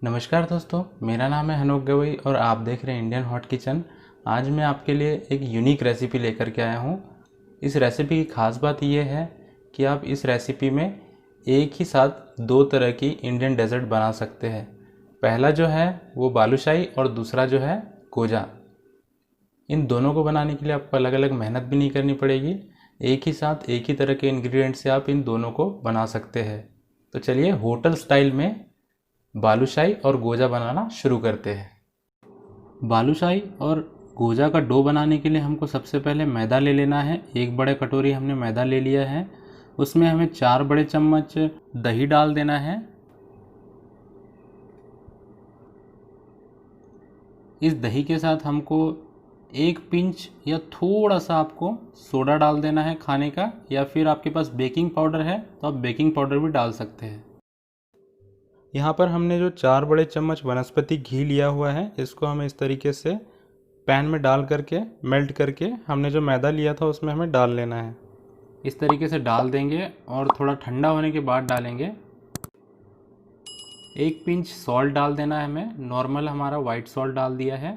नमस्कार दोस्तों, मेरा नाम है हनोक गवई और आप देख रहे हैं इंडियन हॉट किचन। आज मैं आपके लिए एक यूनिक रेसिपी लेकर के आया हूँ। इस रेसिपी की खास बात यह है कि आप इस रेसिपी में एक ही साथ दो तरह की इंडियन डेजर्ट बना सकते हैं। पहला जो है वो बालूशाही और दूसरा जो है गोजा। इन दोनों को बनाने के लिए आपको अलग अलग मेहनत भी नहीं करनी पड़ेगी। एक ही साथ एक ही तरह के इंग्रेडिएंट से आप इन दोनों को बना सकते हैं। तो चलिए होटल स्टाइल में बालूशाही और गोजा बनाना शुरू करते हैं। बालूशाही और गोजा का डो बनाने के लिए हमको सबसे पहले मैदा ले लेना है। एक बड़े कटोरी हमने मैदा ले लिया है। उसमें हमें 4 बड़े चम्मच दही डाल देना है। इस दही के साथ हमको 1 पिंच या थोड़ा सा आपको सोडा डाल देना है खाने का, या फिर आपके पास बेकिंग पाउडर है तो आप बेकिंग पाउडर भी डाल सकते हैं। यहाँ पर हमने जो 4 बड़े चम्मच वनस्पति घी लिया हुआ है, इसको हमें इस तरीके से पैन में डाल करके मेल्ट करके हमने जो मैदा लिया था उसमें हमें डाल लेना है। इस तरीके से डाल देंगे और थोड़ा ठंडा होने के बाद डालेंगे। 1 पिंच सॉल्ट डाल देना है हमें, नॉर्मल हमारा वाइट सॉल्ट डाल दिया है।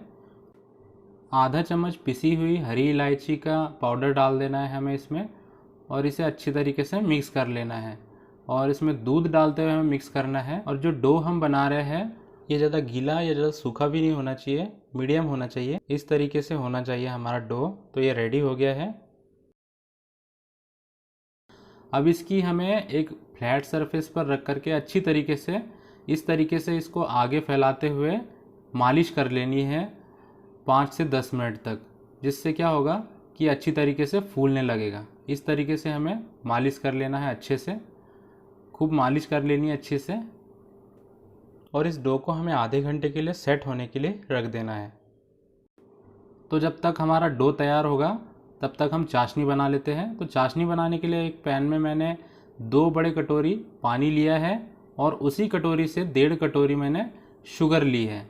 आधा चम्मच पिसी हुई हरी इलायची का पाउडर डाल देना है हमें इसमें, और इसे अच्छी तरीके से मिक्स कर लेना है। और इसमें दूध डालते हुए हमें मिक्स करना है। और जो डो हम बना रहे हैं ये ज़्यादा गीला या ज़्यादा सूखा भी नहीं होना चाहिए, मीडियम होना चाहिए। इस तरीके से होना चाहिए हमारा डो। तो ये रेडी हो गया है। अब इसकी हमें एक फ्लैट सरफेस पर रख करके अच्छी तरीके से इस तरीके से इसको आगे फैलाते हुए मालिश कर लेनी है 5 से 10 मिनट तक, जिससे क्या होगा कि अच्छी तरीके से फूलने लगेगा। इस तरीके से हमें मालिश कर लेना है, अच्छे से खूब मालिश कर लेनी है अच्छे से। और इस डो को हमें आधे घंटे के लिए सेट होने के लिए रख देना है। तो जब तक हमारा डो तैयार होगा तब तक हम चाशनी बना लेते हैं। तो चाशनी बनाने के लिए एक पैन में मैंने 2 बड़े कटोरी पानी लिया है और उसी कटोरी से 1.5 कटोरी मैंने शुगर ली है।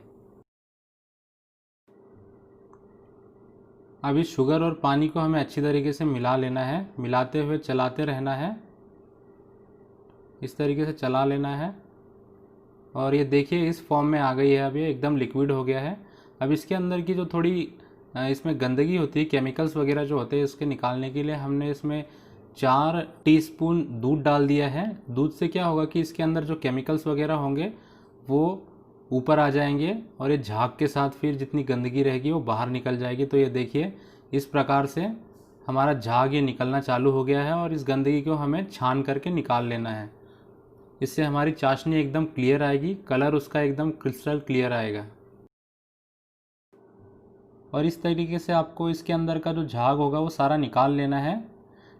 अब इस शुगर और पानी को हमें अच्छी तरीके से मिला लेना है, मिलाते हुए चलाते रहना है। इस तरीके से चला लेना है। और ये देखिए इस फॉर्म में आ गई है, अभी एकदम लिक्विड हो गया है। अब इसके अंदर की जो थोड़ी इसमें गंदगी होती है, केमिकल्स वगैरह जो होते हैं, इसके निकालने के लिए हमने इसमें 4 टीस्पून दूध डाल दिया है। दूध से क्या होगा कि इसके अंदर जो केमिकल्स वगैरह होंगे वो ऊपर आ जाएंगे और ये झाग के साथ फिर जितनी गंदगी रहेगी वो बाहर निकल जाएगी। तो ये देखिए इस प्रकार से हमारा झाग ये निकलना चालू हो गया है और इस गंदगी को हमें छान करके निकाल लेना है। इससे हमारी चाशनी एकदम क्लियर आएगी, कलर उसका एकदम क्रिस्टल क्लियर आएगा। और इस तरीके से आपको इसके अंदर का जो झाग होगा वो सारा निकाल लेना है।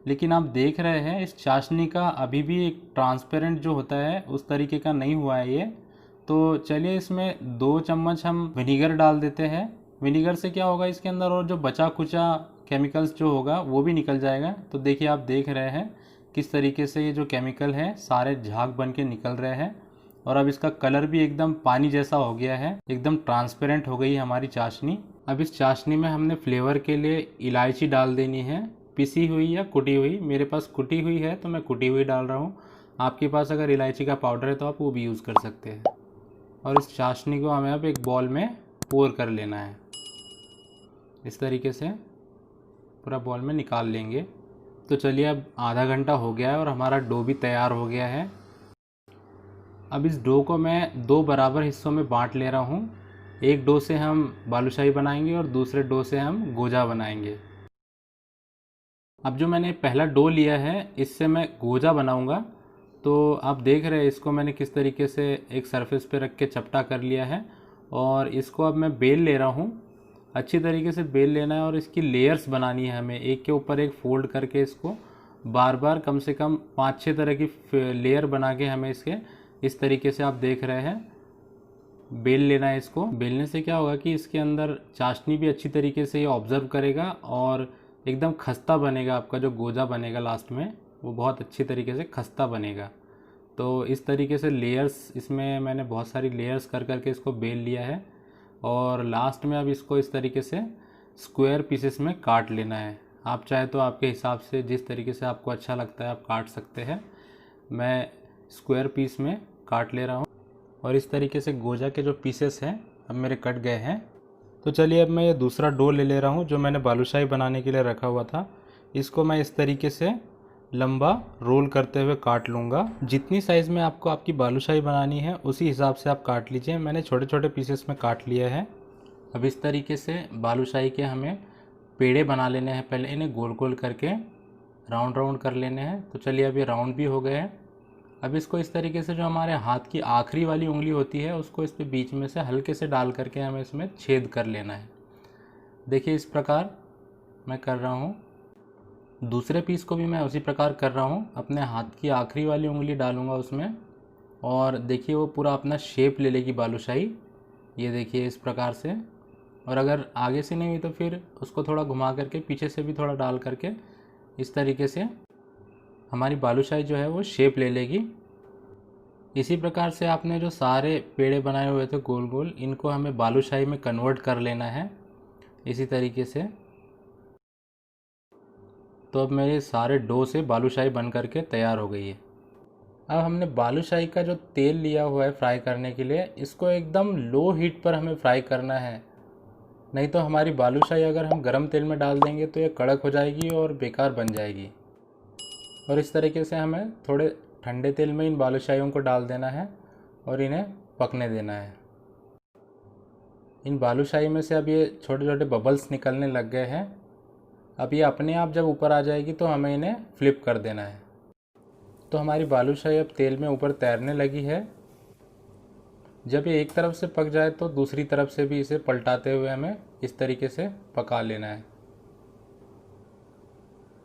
लेकिन आप देख रहे हैं इस चाशनी का अभी भी एक ट्रांसपेरेंट जो होता है उस तरीके का नहीं हुआ है ये। तो चलिए इसमें 2 चम्मच हम विनीगर डाल देते हैं। विनीगर से क्या होगा, इसके अंदर और जो बचा खुचा केमिकल्स जो होगा वो भी निकल जाएगा। तो देखिए आप देख रहे हैं किस तरीके से ये जो केमिकल है सारे झाग बन के निकल रहे हैं। और अब इसका कलर भी एकदम पानी जैसा हो गया है, एकदम ट्रांसपेरेंट हो गई है हमारी चाशनी। अब इस चाशनी में हमने फ्लेवर के लिए इलायची डाल देनी है, पिसी हुई या कुटी हुई। मेरे पास कुटी हुई है तो मैं कुटी हुई डाल रहा हूँ। आपके पास अगर इलायची का पाउडर है तो आप वो भी यूज़ कर सकते हैं। और इस चाशनी को हमें अब एक बॉल में पोर कर लेना है। इस तरीके से पूरा बॉल में निकाल लेंगे। तो चलिए अब आधा घंटा हो गया है और हमारा डो भी तैयार हो गया है। अब इस डो को मैं 2 बराबर हिस्सों में बांट ले रहा हूँ। एक डो से हम बालूशाही बनाएंगे और दूसरे डो से हम गोजा बनाएंगे। अब जो मैंने पहला डो लिया है इससे मैं गोजा बनाऊंगा। तो आप देख रहे हैं इसको मैंने किस तरीके से एक सरफेस पे रख के चपटा कर लिया है। और इसको अब मैं बेल ले रहा हूँ। अच्छी तरीके से बेल लेना है और इसकी लेयर्स बनानी है हमें, एक के ऊपर एक फोल्ड करके इसको बार बार कम से कम 5-6 तरह की लेयर बना के हमें इसके इस तरीके से आप देख रहे हैं बेल लेना है। इसको बेलने से क्या होगा कि इसके अंदर चाशनी भी अच्छी तरीके से ये ऑब्जर्व करेगा और एकदम खस्ता बनेगा। आपका जो गोजा बनेगा लास्ट में वो बहुत अच्छी तरीके से खस्ता बनेगा। तो इस तरीके से लेयर्स, इसमें मैंने बहुत सारी लेयर्स कर करके इसको बेल लिया है। और लास्ट में अब इसको इस तरीके से स्क्वायर पीसेस में काट लेना है। आप चाहे तो आपके हिसाब से जिस तरीके से आपको अच्छा लगता है आप काट सकते हैं। मैं स्क्वायर पीस में काट ले रहा हूँ। और इस तरीके से गोजा के जो पीसेस हैं अब मेरे कट गए हैं। तो चलिए अब मैं ये दूसरा डो ले रहा हूँ जो मैंने बालूशाही बनाने के लिए रखा हुआ था। इसको मैं इस तरीके से लंबा रोल करते हुए काट लूँगा। जितनी साइज़ में आपको आपकी बालूशाही बनानी है उसी हिसाब से आप काट लीजिए। मैंने छोटे छोटे पीसेस में काट लिया है। अब इस तरीके से बालूशाही के हमें पेड़े बना लेने हैं। पहले इन्हें गोल गोल करके राउंड राउंड कर लेने हैं। तो चलिए अब ये राउंड भी हो गए हैं। अब इसको इस तरीके से जो हमारे हाथ की आखिरी वाली उंगली होती है उसको इस पे बीच में से हल्के से डाल करके हमें इसमें छेद कर लेना है। देखिए इस प्रकार मैं कर रहा हूँ। दूसरे पीस को भी मैं उसी प्रकार कर रहा हूँ। अपने हाथ की आखिरी वाली उंगली डालूँगा उसमें और देखिए वो पूरा अपना शेप ले लेगी बालूशाही। ये देखिए इस प्रकार से। और अगर आगे से नहीं हुई तो फिर उसको थोड़ा घुमा करके पीछे से भी थोड़ा डाल करके इस तरीके से हमारी बालूशाही जो है वो शेप ले लेगी। इसी प्रकार से आपने जो सारे पेड़े बनाए हुए थे गोल गोल, इनको हमें बालूशाही में कन्वर्ट कर लेना है इसी तरीके से। तो अब मेरे सारे डो से बालूशाही बन करके तैयार हो गई है। अब हमने बालूशाही का जो तेल लिया हुआ है फ्राई करने के लिए, इसको एकदम लो हीट पर हमें फ्राई करना है। नहीं तो हमारी बालूशाही अगर हम गरम तेल में डाल देंगे तो ये कड़क हो जाएगी और बेकार बन जाएगी। और इस तरीके से हमें थोड़े ठंडे तेल में इन बालूशाहियों को डाल देना है और इन्हें पकने देना है। इन बालूशाही में से अब ये छोटे छोटे बबल्स निकलने लग गए हैं। अब ये अपने आप जब ऊपर आ जाएगी तो हमें इन्हें फ्लिप कर देना है। तो हमारी बालूशाही अब तेल में ऊपर तैरने लगी है। जब ये एक तरफ से पक जाए तो दूसरी तरफ से भी इसे पलटाते हुए हमें इस तरीके से पका लेना है।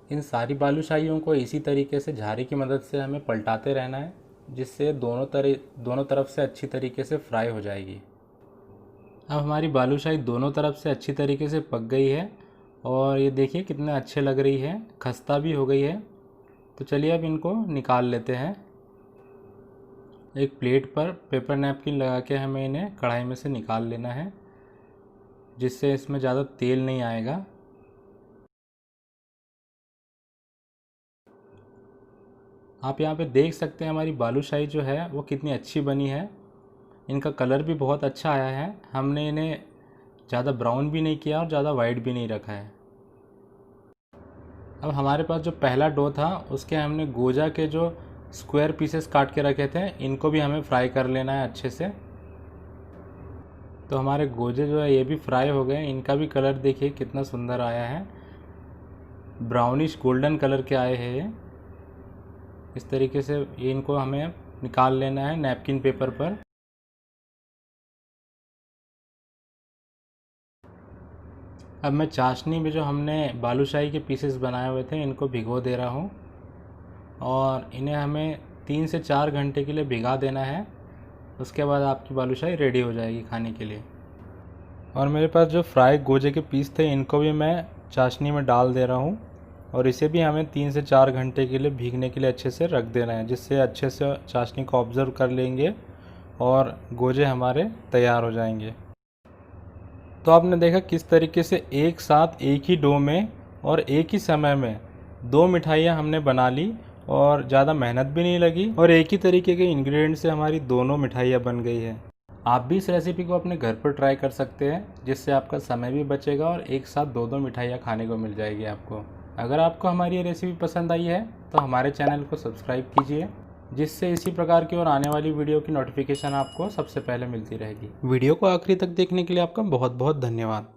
इन सारी बालूशाहियों को इसी तरीके से झारे की मदद से हमें पलटाते रहना है, जिससे दोनों तरफ से अच्छी तरीके से फ्राई हो जाएगी। अब हमारी बालूशाही दोनों तरफ से अच्छी तरीके से पक गई है और ये देखिए कितने अच्छे लग रही है, खस्ता भी हो गई है। तो चलिए अब इनको निकाल लेते हैं। एक प्लेट पर पेपर नैपकिन लगा के हमें इन्हें कढ़ाई में से निकाल लेना है, जिससे इसमें ज़्यादा तेल नहीं आएगा। आप यहाँ पे देख सकते हैं हमारी बालूशाही जो है वो कितनी अच्छी बनी है। इनका कलर भी बहुत अच्छा आया है। हमने इन्हें ज़्यादा ब्राउन भी नहीं किया और ज़्यादा वाइट भी नहीं रखा है। अब हमारे पास जो पहला डो था उसके हमने गोजा के जो स्क्वायर पीसेस काट के रखे थे, इनको भी हमें फ्राई कर लेना है अच्छे से। तो हमारे गोजे जो है ये भी फ्राई हो गए। इनका भी कलर देखिए कितना सुंदर आया है, ब्राउनिश गोल्डन कलर के आए हैं ये। इस तरीके से इनको हमें निकाल लेना है नैपकिन पेपर पर। अब मैं चाशनी में जो हमने बालूशाही के पीसेस बनाए हुए थे इनको भिगो दे रहा हूँ और इन्हें हमें 3 से 4 घंटे के लिए भिगा देना है। उसके बाद आपकी बालूशाही रेडी हो जाएगी खाने के लिए। और मेरे पास जो फ्राई गोजे के पीस थे इनको भी मैं चाशनी में डाल दे रहा हूँ और इसे भी हमें 3 से 4 घंटे के लिए भीगने के लिए अच्छे से रख देना है, जिससे अच्छे से चाशनी को ऑब्ज़र्व कर लेंगे और गोजे हमारे तैयार हो जाएंगे। तो आपने देखा किस तरीके से एक साथ एक ही डो में और एक ही समय में 2 मिठाइयाँ हमने बना ली और ज़्यादा मेहनत भी नहीं लगी और एक ही तरीके के इंग्रेडिएंट से हमारी दोनों मिठाइयाँ बन गई है। आप भी इस रेसिपी को अपने घर पर ट्राई कर सकते हैं, जिससे आपका समय भी बचेगा और एक साथ 2 मिठाइयाँ खाने को मिल जाएगी आपको। अगर आपको हमारी ये रेसिपी पसंद आई है तो हमारे चैनल को सब्सक्राइब कीजिए, जिससे इसी प्रकार की और आने वाली वीडियो की नोटिफिकेशन आपको सबसे पहले मिलती रहेगी। वीडियो को आखिरी तक देखने के लिए आपका बहुत बहुत धन्यवाद।